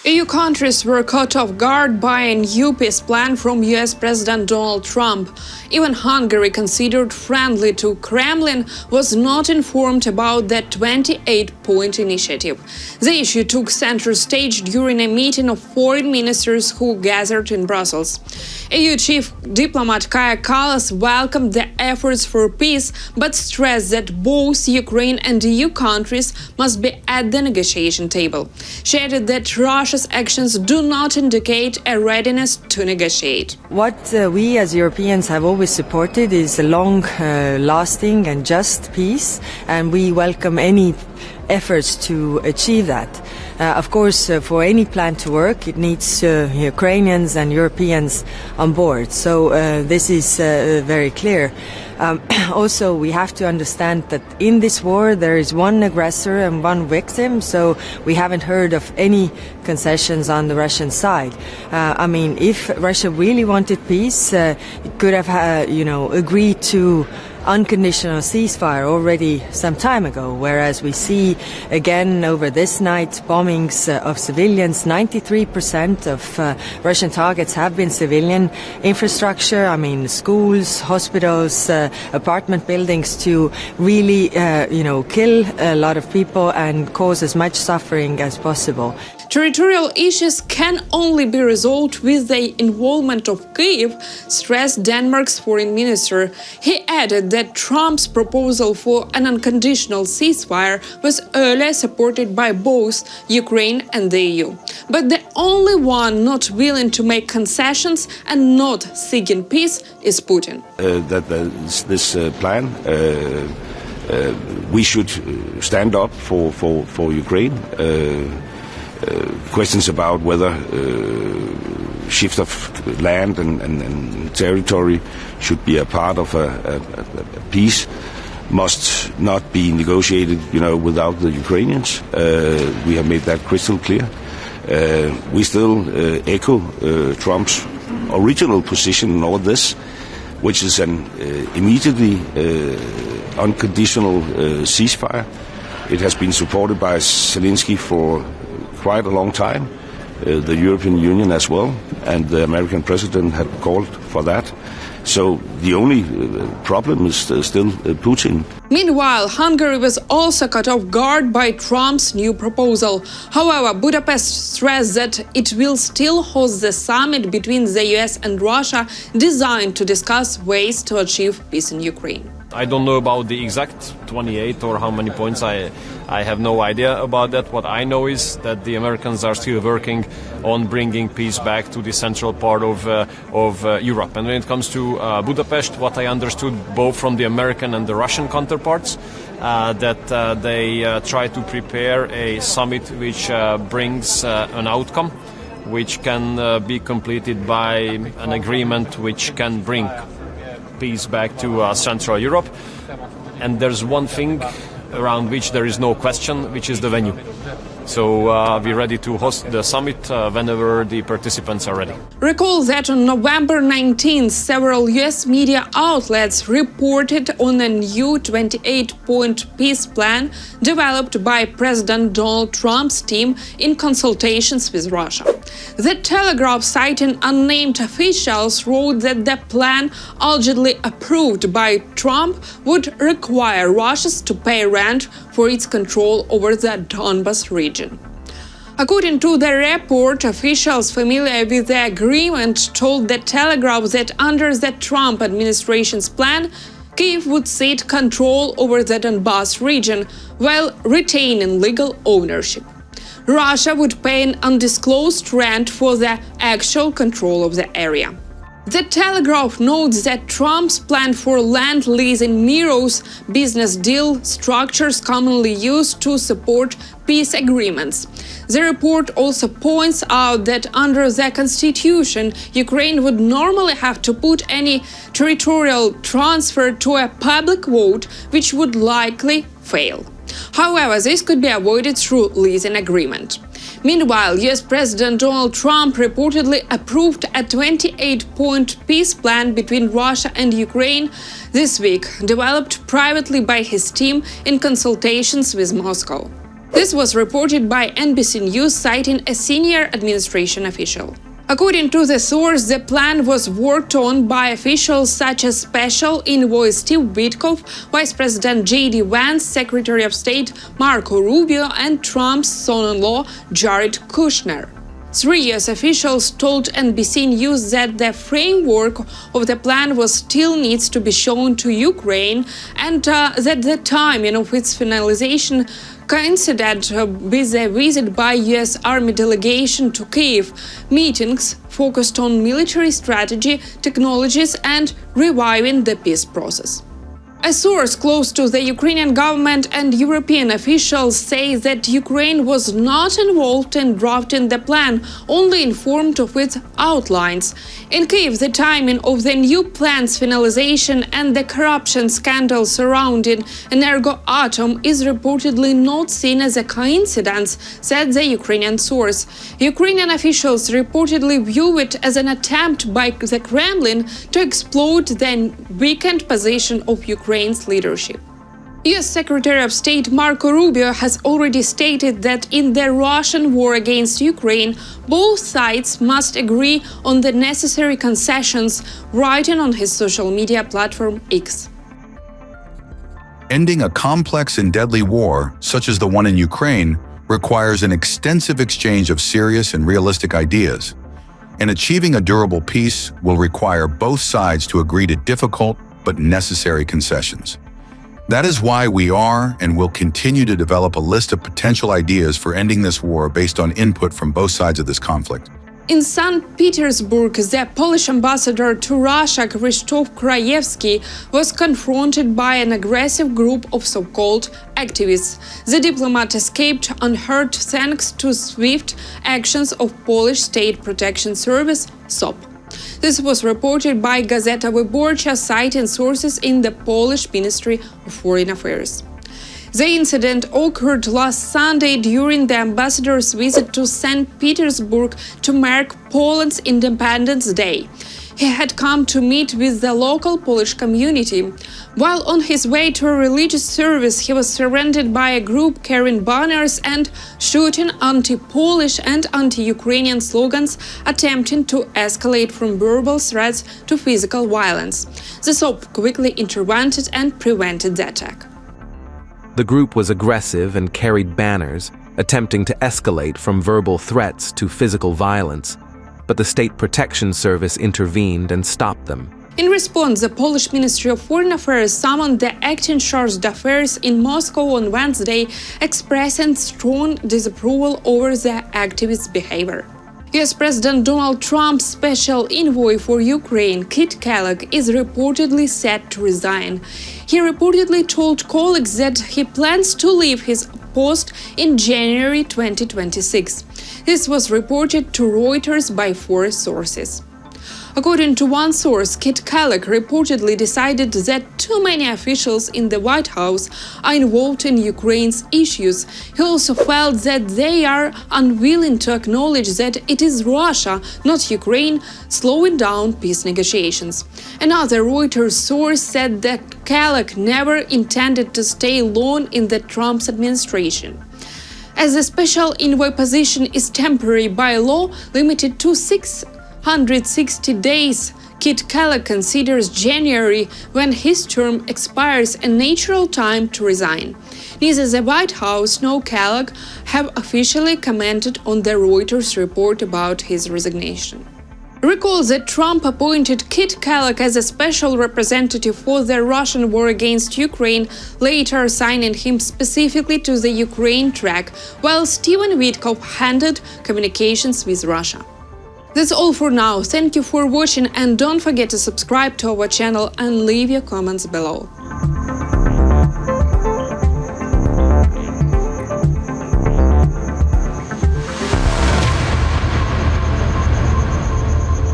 EU countries were caught off guard by a new peace plan from US President Donald Trump. Even Hungary, considered friendly to Kremlin, was not informed about that 28-point initiative. The issue took center stage during a meeting of foreign ministers who gathered in Brussels. EU chief diplomat Kaja Kallas welcomed the efforts for peace, but stressed that both Ukraine and EU countries must be at the negotiation table. She added that Russia's actions do not indicate a readiness to negotiate. What we as Europeans have always supported is a long-lasting and just peace, and we welcome any efforts to achieve that. Of course, for any plan to work, it needs Ukrainians and Europeans on board. So this is very clear. Also, we have to understand that in this war there is one aggressor and one victim, so we haven't heard of any concessions on the Russian side. I mean, if Russia really wanted peace, it could have, agreed to unconditional ceasefire already some time ago, whereas we see again over this night bombings of civilians. 93% of Russian targets have been civilian infrastructure, I mean schools, hospitals, apartment buildings, to really kill a lot of people and cause as much suffering as possible. Territorial issues can only be resolved with the involvement of Kyiv, stressed Denmark's foreign minister. He added that Trump's proposal for an unconditional ceasefire was earlier supported by both Ukraine and the EU. But the only one not willing to make concessions and not seeking peace is Putin. This plan, we should stand up for Ukraine. Questions about whether shift of land and territory should be a part of a peace must not be negotiated, without the Ukrainians. We have made that crystal clear. We still echo Trump's original position in all this, which is an immediately unconditional ceasefire. It has been supported by Zelensky for quite a long time, the European Union as well, and the American president had called for that. So the only problem is still Putin. Meanwhile, Hungary was also caught off guard by Trump's new proposal. However, Budapest stressed that it will still host the summit between the US and Russia, designed to discuss ways to achieve peace in Ukraine. I don't know about the exact 28 or how many points. I have no idea about that. What I know is that the Americans are still working on bringing peace back to the central part of Europe. And when it comes to Budapest, what I understood both from the American and the Russian counterparts, that they try to prepare a summit which brings an outcome which can be completed by an agreement which can bring peace back to Central Europe. And there's one thing around which there is no question, which is the venue. So we're ready to host the summit whenever the participants are ready. Recall that on November 19th, several US media outlets reported on a new 28-point peace plan developed by President Donald Trump's team in consultations with Russia. The Telegraph, citing unnamed officials, wrote that the plan, allegedly approved by Trump, would require Russia to pay rent for its control over the Donbas region. According to the report, officials familiar with the agreement told the Telegraph that under the Trump administration's plan, Kyiv would cede control over the Donbas region while retaining legal ownership. Russia would pay an undisclosed rent for the actual control of the area. The Telegraph notes that Trump's plan for land leasing mirrors business deal structures commonly used to support peace agreements. The report also points out that under the constitution, Ukraine would normally have to put any territorial transfer to a public vote, which would likely fail. However, this could be avoided through leasing agreement. Meanwhile, US President Donald Trump reportedly approved a 28-point peace plan between Russia and Ukraine this week, developed privately by his team in consultations with Moscow. This was reported by NBC News, citing a senior administration official. According to the source, the plan was worked on by officials such as Special Envoy Steve Witkoff, Vice President J.D. Vance, Secretary of State Marco Rubio, and Trump's son-in-law Jared Kushner. 3 U.S. officials told NBC News that the framework of the plan still needs to be shown to Ukraine, and that the timing of its finalization coincided with a visit by U.S. Army delegation to Kyiv. Meetings focused on military strategy, technologies, and reviving the peace process. A source close to the Ukrainian government and European officials say that Ukraine was not involved in drafting the plan, only informed of its outlines. In Kyiv, the timing of the new plan's finalization and the corruption scandal surrounding Energoatom is reportedly not seen as a coincidence, said the Ukrainian source. Ukrainian officials reportedly view it as an attempt by the Kremlin to exploit the weakened position of Ukraine's leadership. U.S. Secretary of State Marco Rubio has already stated that in the Russian war against Ukraine, both sides must agree on the necessary concessions, writing on his social media platform X. Ending a complex and deadly war, such as the one in Ukraine, requires an extensive exchange of serious and realistic ideas. And achieving a durable peace will require both sides to agree to difficult but necessary concessions. That is why we are and will continue to develop a list of potential ideas for ending this war based on input from both sides of this conflict. In St. Petersburg, the Polish ambassador to Russia, Krzysztof Krajewski, was confronted by an aggressive group of so-called activists. The diplomat escaped unhurt thanks to swift actions of Polish State Protection Service, SOP. This was reported by Gazeta Wyborcza, citing sources in the Polish Ministry of Foreign Affairs. The incident occurred last Sunday during the ambassador's visit to St. Petersburg to mark Poland's Independence Day. He had come to meet with the local Polish community. While on his way to a religious service, he was surrounded by a group carrying banners and shouting anti-Polish and anti-Ukrainian slogans, attempting to escalate from verbal threats to physical violence. The SOP quickly intervened and prevented the attack. The group was aggressive and carried banners, attempting to escalate from verbal threats to physical violence, but the State Protection Service intervened and stopped them. In response, the Polish Ministry of Foreign Affairs summoned the acting charge d'affaires in Moscow on Wednesday, expressing strong disapproval over the activists' behavior. U.S. President Donald Trump's special envoy for Ukraine, Kit Kellogg, is reportedly set to resign. He reportedly told colleagues that he plans to leave his post in January 2026. This was reported to Reuters by 4 sources. According to one source, Kit Kellogg reportedly decided that too many officials in the White House are involved in Ukraine's issues. He also felt that they are unwilling to acknowledge that it is Russia, not Ukraine, slowing down peace negotiations. Another Reuters source said that Kellogg never intended to stay long in the Trump administration. As the special envoy position is temporary by law, limited to 660 days, Kit Kellogg considers January, when his term expires, a natural time to resign. Neither the White House nor Kellogg have officially commented on the Reuters report about his resignation. Recall that Trump appointed Kit Kellogg as a special representative for the Russian war against Ukraine, later assigning him specifically to the Ukraine track, while Stephen Witkoff handled communications with Russia. That's all for now. Thank you for watching, and don't forget to subscribe to our channel and leave your comments below.